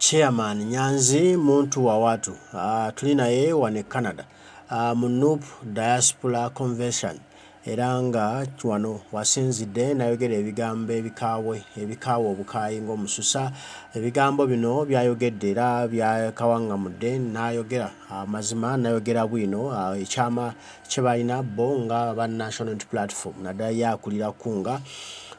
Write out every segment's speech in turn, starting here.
Chairman Nyanzi muntu wa watu tulina ye wane Canada mu NUP Diaspora Convention era nga wano wasinzidde nayogera ebigambo ebikaawe obukayi ng'omususa ebigambo bino byayogedde era byakawangamudde nayogera amazima nayogera bwino ekyama kye balina bo nga ba National Unity Platform naddala yakulira kunga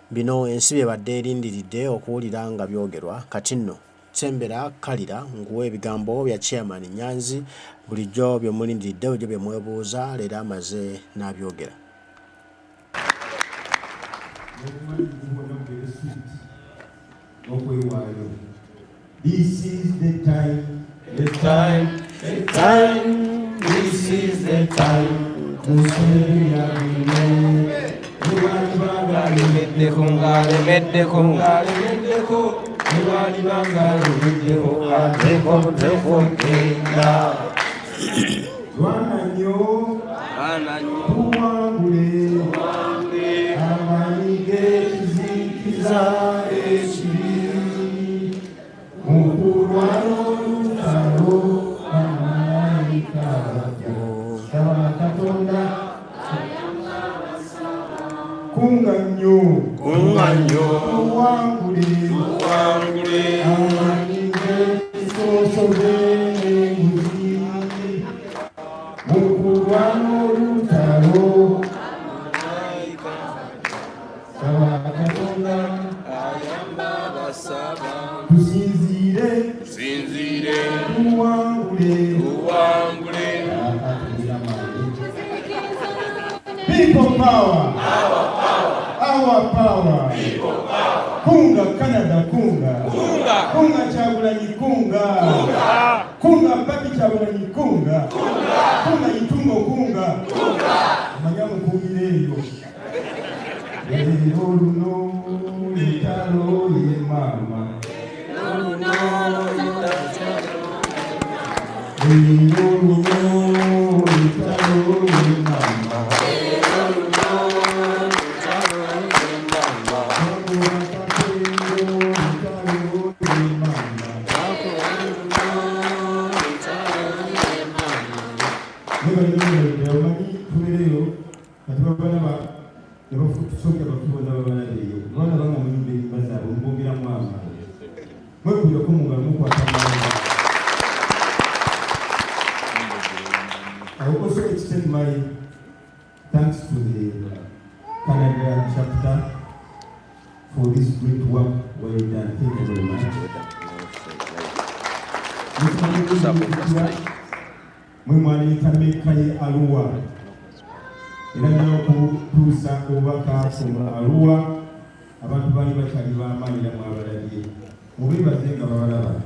bino ensi ebadde erindiridde okuwulira nga byogerwa kati nno Sembera kalira nguwe ebigambo bya Chairman Nyanzi bulijjo bye mulindiridde byo bye mwebuuza leero amaze n'abyogera. This is the time, this is the time to say People power. Our power. People power. Kunga Canada kunga. Kunga Chagulanyi kunga. Kunga Babi Chagulanyi kunga. Kunga Itungo kunga. Manyamu kumileyo. Oluno italo ye mama. I also extend my thanks to the Canada chapter for this great work well done. Thank you very much. Mwimwani kamekaye Arua. Inanya kutusa obaka from Arua. Abantu bali bachali b'amaanyi n'abalabye. Mubibaze nga babalaba.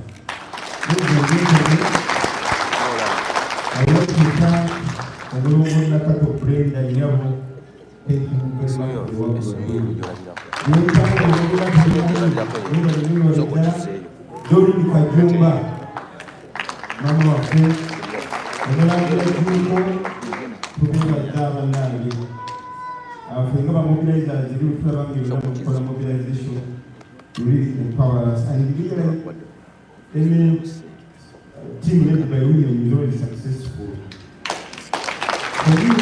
Really empower us and any team led by women is always successful. For you,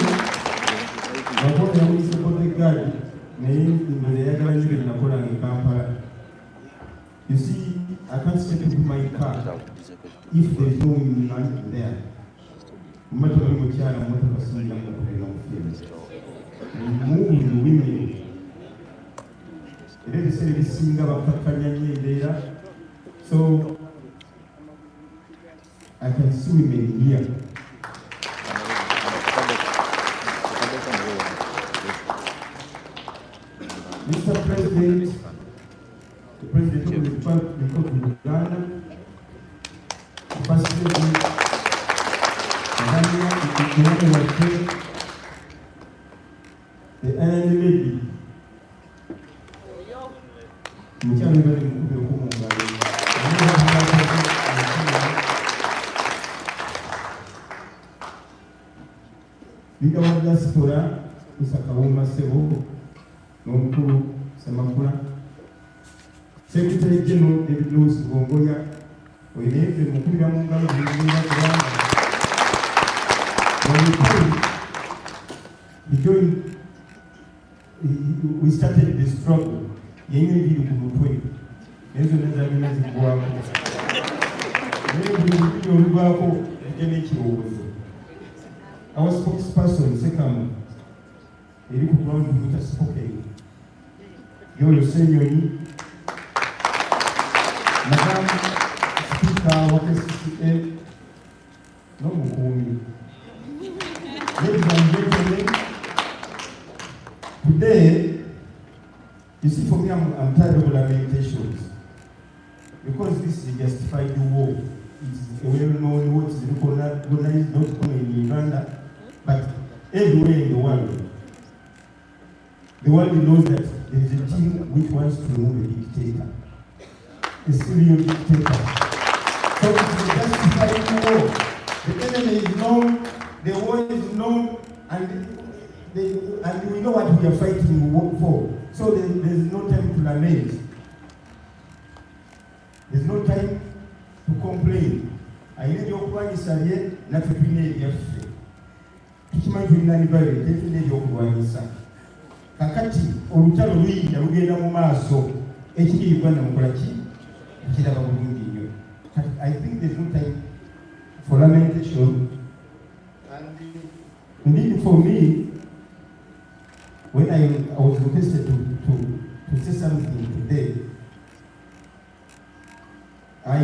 what I will support the guy, you see, I can't step into my car if there's no man there. Move with women. So I can see women here. Mr. President, the President of the Republic of Uganda, the First President, the Iron Lady, Liga wa diaspora Isakawuma Sebo Nomkuru Semakula Secretary General David Lewis Gongoya oyinza mukulira mu ngalo z'ebintu kubanga we started the struggle. Yenye bili kumutwe. Ezo nezagina zikuwako. Bili olubako ejene kiwozo. Our spokesperson Sekamu eri ku ground with spoken. Yoyo Senyoni Madam Speaker wa KCCA no mukumi. Ladies and gentlemen, today, you see, for me, I'm tired of lamentations because this is a justified war. It's a well-known war. It's recognized not only in Uganda, but everywhere in the world. The world knows that there is a team which wants to remove a dictator, a Syrian dictator. So it's a justified war. The enemy is known, the war is known, and we know what we are fighting for. So there's no time to lament. There's no time to complain. I need your Kwanisa here, not to be made yesterday. Tukimanyi tulina nibale, tetulina ebyokubwanyisa. Kakati olutalo luyinja lugenda mu maaso ekiri Uganda mukola ki? Ekiraba bulungi nnyo. I think there's no time for lamentation. And indeed for me, when I was requested to say something today, I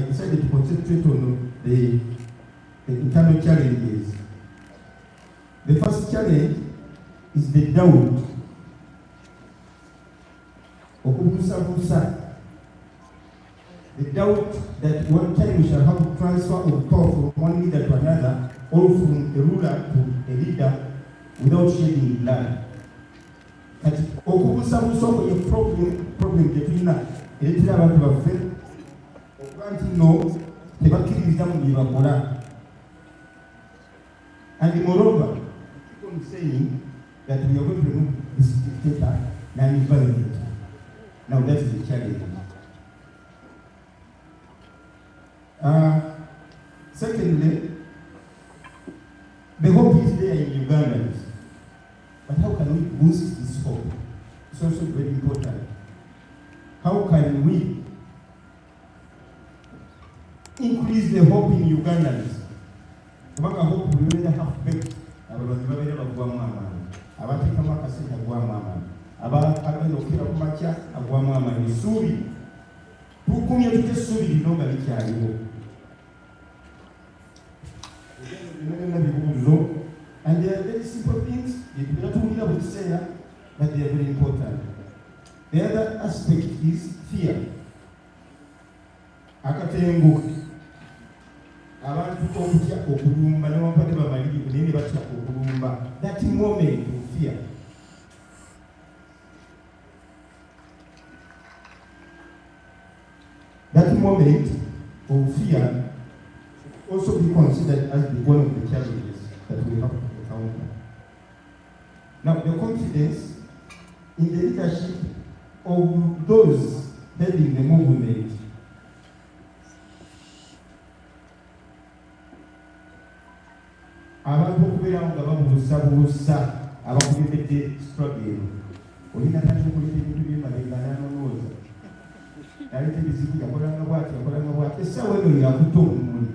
decided to concentrate on the internal challenges. The first challenge is the doubt. The doubt that one time we shall have transfer of power from one leader to another, or from a ruler to a leader, without shedding blood. That okubusabusa ye problem tetulina eretera abantu baffe okuba nti no tebakkiririza mu bye bakola. And moreover, keep on saying that we are going to remove this dictator non-violent. Now that is the challenge. Secondly, the hope is there in Ugandans. But how can we boost this hope? It's also very important. How can we increase the hope in Ugandans? Kubanga hope we really have baked. Abalonzi babeera bagwamu amaanyi. Abateekamu akasente agwamu amaanyi. Abagenda okukira ku makya agwamu amaanyi. Essuubi tukumye tutya essuubi lino nga likyaliwo. And they are very simple things. But they are very important. The other aspect is fear. Akatengo. Abantu okutya okulumba n'abampade bamaliri nene batya okulumba. That moment of fear. That moment of fear also be considered as one of the challenges that we have to encounter. Now, the confidence in the leadership of those heading the movement. Abantu okubeera nga babuusabuusa abakulembedde struggle. Olina tati okuleta ebintu by'emabega n'anonooza. Naleta ebizibu yakolanga bw'ati. Essaawa eno yakuta omumuli.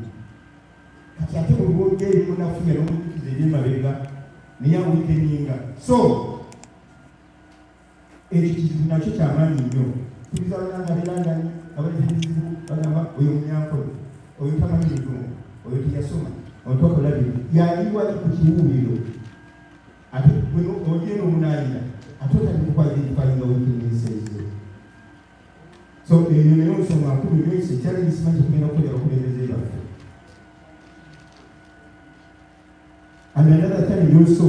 Kati ate bwe bwogera eri munafuya n'omujukiza eby'emabega naye awikeninga. So, ekyo kizibu nakyo kyamaanyi nnyo. Tuliza abanyanga beeranganye abaleta ebizibu bagamba oyo munyankole, oyo tamanyi bitungo, oyo teyasoma, oyo twakola bino. Yaliwali ku kiwuubiro. Ate bwe ogenda omunaayira ate otandika okwaidentifainga weaknesses. So eyo nayo nsonga nkulu nnyo ekyali simanyi kugenda kukolera abakulembeze baffe. And another time also,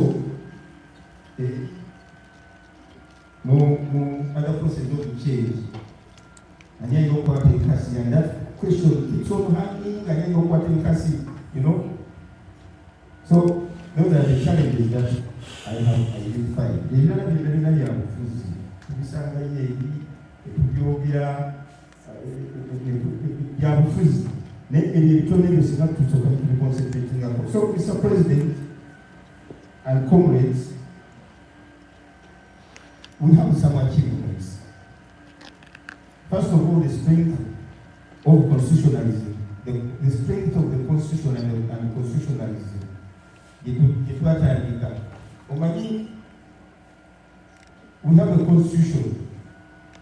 other process of change. And then you go to Kasi, and that question keeps on hanging, and then you go to Kasi, you know. So those are the challenges that I have identified. The other thing that I have to byabufuzi n'ebitono ebyo singa tusooka tubiconcentratingako. So Mr. President and comrades, we have some achievements. First of all, the strength of constitutionalism, the strength of the constitution and constitutionalism. We have a constitution.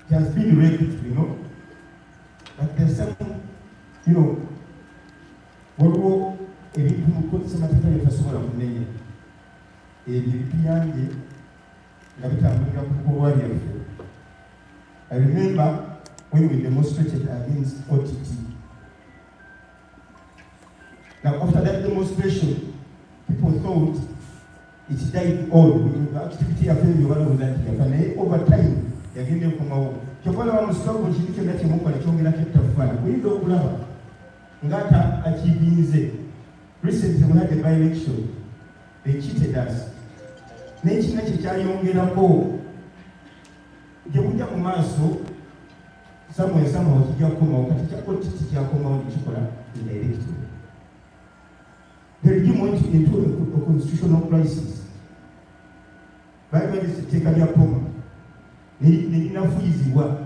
It has been read, but there's some, what I remember when we demonstrated against OTT. Now, after that demonstration, people thought it died all. The activity of the over time, they are getting from our. Recently, we had a by-election. They cheated us. Somewhere, somehow, they went into a constitutional crisis. Bible is to take a poma. Enough easy work.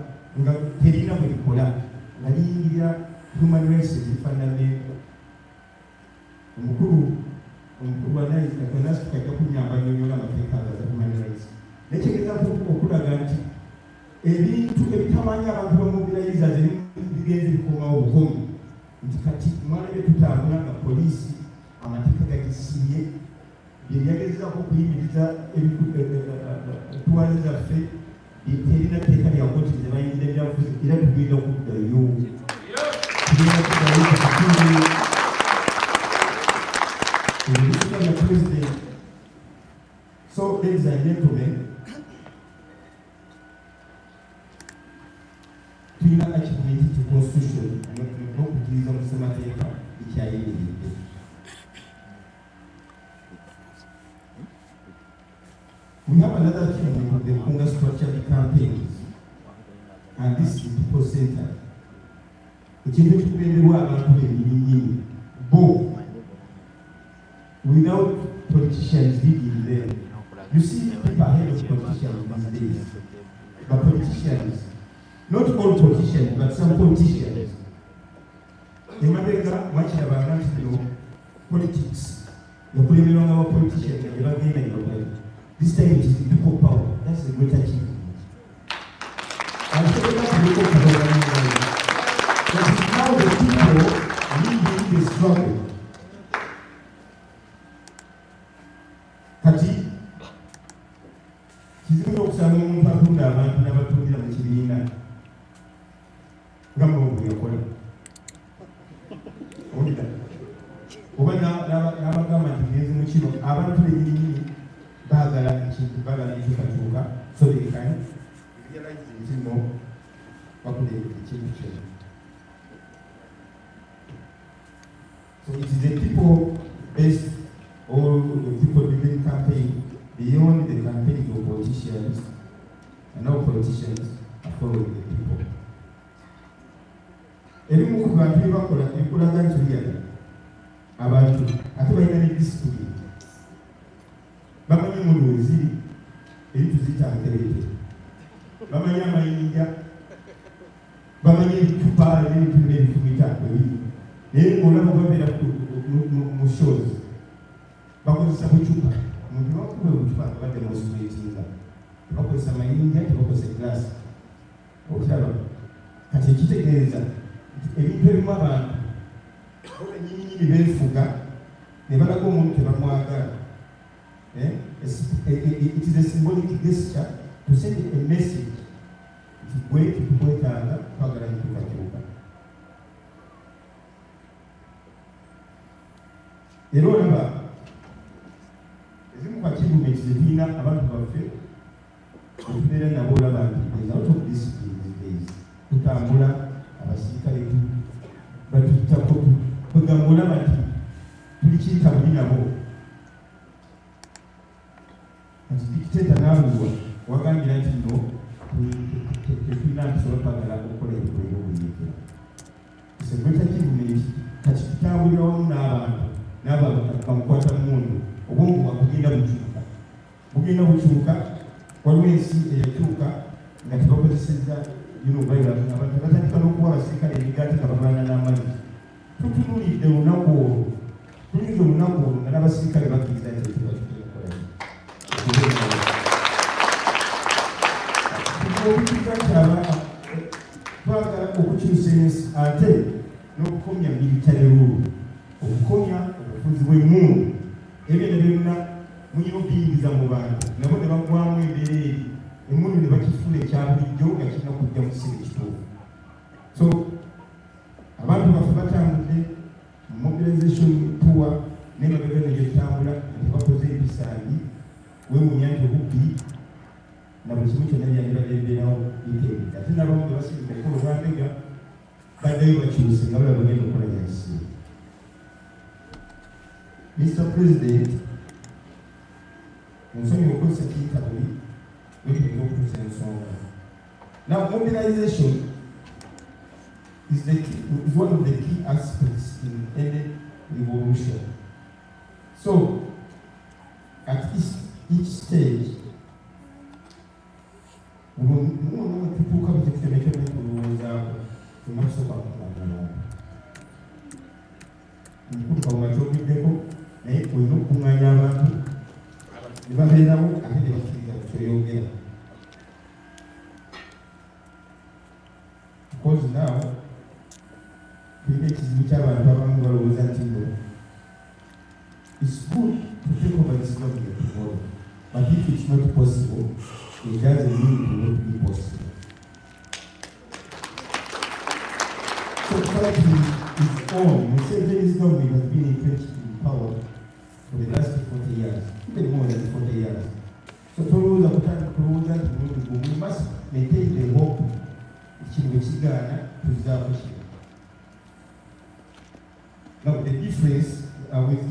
Terina will collapse. Nadia, human race is finally. Mukuru, Mukubana is the Kanas Kakapunya by Yola Mateka, human race. Let's take it up to Okuraganti. A lead to a Tamanya and mobilize as a begins to come out home. It's Katik Mare to Tamana, police. Amatika kisiye yageza ko kuyimiriza tuwaliza fe iterina teka ya goti zebayinde byavuze ira tubida kudda yo Mr. President. So ladies and gentlemen, tuna achievement to constitution no kutiliza kusema teka ikiaili. We have another thing with the hunger structured campaigns, and this is people centered. Without politicians leading them, you see people ahead of politicians these days. But politicians, not all politicians, but some politicians. Remember much about politics. The politicians, this time it is the people power. That's the great achievement. And so that's the people power. But it's now the people leading the struggle. Kati, kizimba okusanga omuntu atunda abantu n'abatundira mu kibiina nga mwe yakola. Owulira? Oba n'abagamba nti ngenze mu kino abantu bennyini bagala ekyukakyuka so they can realize nti no bakulembera ekintu kyonna. So it is a people-based or the people-driven campaign beyond the campaign of politicians, and now politicians are following the people. Ebimu ku bantu bebakola ebikulaga nti biyala abantu ate balina ne discipline. Bamanyi mundu weziri ebintu zitangerete. Bamanyi amayinja, bamanyi ebitupa n'ebintu n'ebifumita ebiri. Naye ng'olaba babeera mu shows bakozesa bucupa. Omuntu bakuba obucupa nga bademonstratinga. Bakozesa amayinja, tebakozesa eglaasi. Okiraba kati ekitegeeza ebintu ebimu abantu bennyini beefuga ne balaga omuntu tebamwagala. It is a symbolic gesture to send a message to wait to kwetaaga kwagala enkyukakyuka. Era olaba ezimu ku achievements zitulina abantu baffe okubeera nabo olaba nti there is a lot of discipline these days. Tutambula abasirikale batuttako kwegamba olaba nti tuli kintabuli nabo. Dictator n'abuwa wagambira nti no tulina nsobola kwagala okukola ebikolwa ebyobuyiikira. greater achievement kati tutambulira wamu n'abantu bamukwata mundu obwongo bwakugenda bukyuka waliwo ensi eyakyuka nga tebakozesezza abantu batandika n'okuwa abasirikale emigaati nga babalana n'amazzi tutunulidde olunaku olwo tuyinza olunaku olwo nga n'abasirikale bakkiriza nti tebakikola twagala okukyusa ensi ate n'okukomya military rule okukomya obufuzi bw'emmundu ebyo ne byonna muyina okuyingiza mu bantu nabo ne bagwamu embeera eri emmundu ne bakifuna ekya bulijjo nga kirina kujja mu kiseera ekituufu. So abantu baffe batambudde mobilization tour n'emabega negyo tutambula nti bakoze ebisambi weewuunya nti obubbi na buli kimu kyonna byandibadde bibeerawo bikeeri ate nabamu ge basinga ekolo lwambega baddeyo bakyuse nga bala bagenda okukola nyakisiru. Mr. President, nsonyi okozesa kiyitabuli wekireka okutuusa ensonga. Now, mobilization is one of the key aspects in any revolution. So, at each stage, tutuuka mu kitemeke n'okulowoozaako tunakusooka kukuŋŋaanya nkutuka mu bakyogeddeko naye olina okukuŋŋaanya abantu ne babeerawo ate ne bakkiriza ku kyoyogera. Because now tulina ekizibu ky'abantu abamu balowooza nti no it's good to take over this government tomorrow, but if it's not possible, it doesn't mean it will not be possible. So fighting is on. We say this government has been entrenched in power for the last 40 years, even more than 40 years. So we must maintain the hope which now the difference with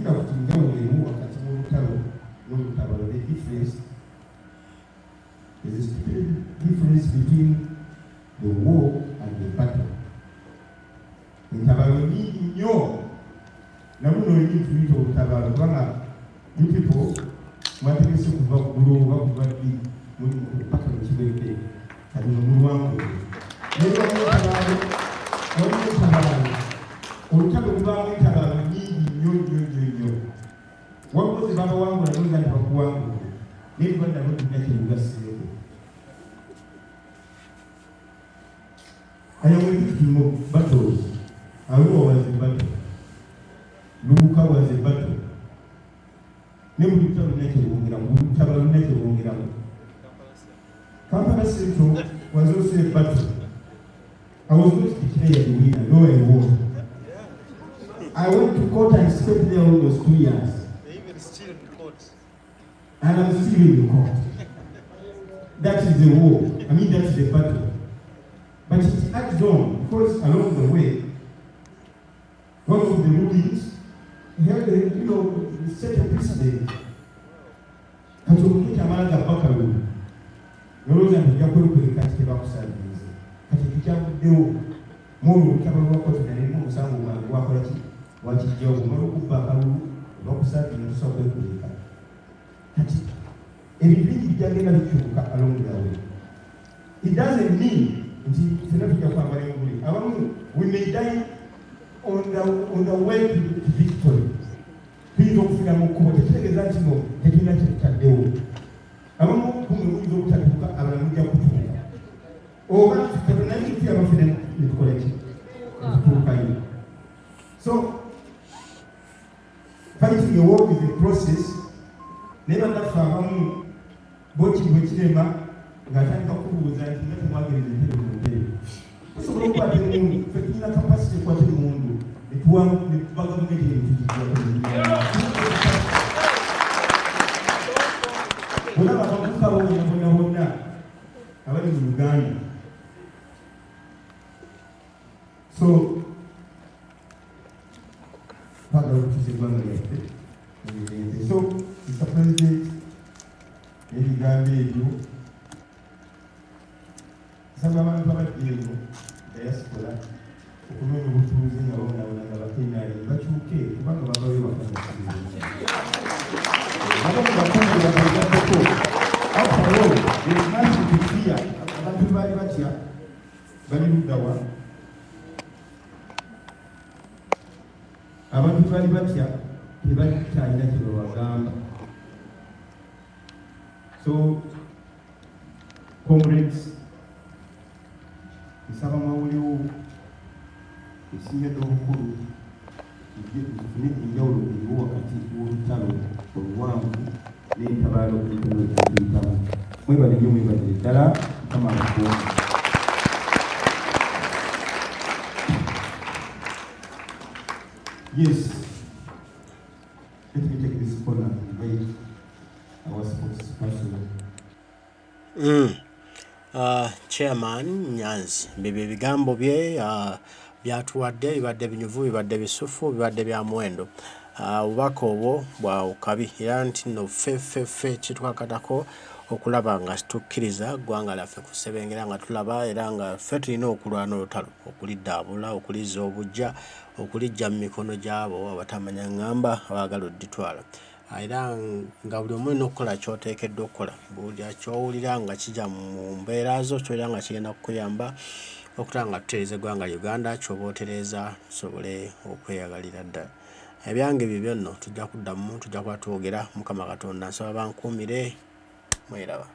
the difference is a stupid difference between the war and the battle. In Tabaloni, no, no need to eat over Tabalona. You people want to see what would be moving to the battle of Chile. I don't know. What was the Baba one when I was at Papuan? Maybe when I went to make a I am ready to know battles. Arua was a battle. Lubuka was a battle. Never returned to Nekirum, Tabernacle. Kampala Central was also a battle. I was not declared the winner, no I won. I went to court and spent there almost 2 years. They even still in court. And I'm still in the court. That is the war. I mean, that's the battle. But it adds on, because along the way, one of the rulings held, set a precedent. Katukita Malaga Bakaru. Rose and Yakuru Katikaba Katikam Deo, Moro Kabako, and some Wakwati, what is your Moro Bakaru, Roxa, and Sobe. Everything Jagana along the way. It doesn't mean we may die on the way to victory. Please don't feel I'm going to take that no, taking that to do. I don't know to talk around the or the 90 of the collection. So, fighting the war is a process. Never that from watching which never. Gatanga kubuuza nti nga temwagereza entebe tusobola okukwata emundu ffe tulina kapasite ekwata emundu netuba gavumenti olaba abavuka bonna bonna abali mu Uganda. So twagala okutuusa eggwanga lyaffe. So Mr. President, ebigambo ebyo saba abantu abaddeeyo diaspora okunoonya obutuuzi nga babonabona nga bakenali bakyuke kubanga babawe bakakasibiza after all there is nothing to fear. Abantu bali batya bali luddawa abantu bali batya tebakyalina kye babagamba. So comrades, nsaba mwawuliwo esingadde obukulu tufune enjawulo eriwo wakati w'olutalo oluwanvu n'entabaalo okuyitamu. Mwebale nnyo, mwebale ddala, Mukama abakuuma. Yes, let me take this corner and invite our spokesperson. Chairman Nyanzi, Bibi bigambo bye byatuwadde bibadde binyuvu, bibadde bisufu, bibadde bya muwendo. Obubaka obwo bwawukabi era nti no ffe kitwakatako okulaba nga tukkiriza ggwanga lyaffe kusebengera nga tulaba era nga ffe tulina okulwana olutalo okuliddaabula, okuliza obujja, okulijja mu mikono gy'abo abatamanya ŋŋamba abaagala odditwala. Era nga buli omu olina okukola ky'oteekeddwa okukola, buli ky'owulira nga kijja mu mbeera zo ky'olira nga kigenda kukuyamba okutanga nga tutereeza eggwanga Uganda, ky'oba otereeza tusobole okweyagalira ddala. Ebyange bibyo nno tujja kuddamu, tujja kuba twogera. Mukama Katonda nsaba bankuumire. Mweraba.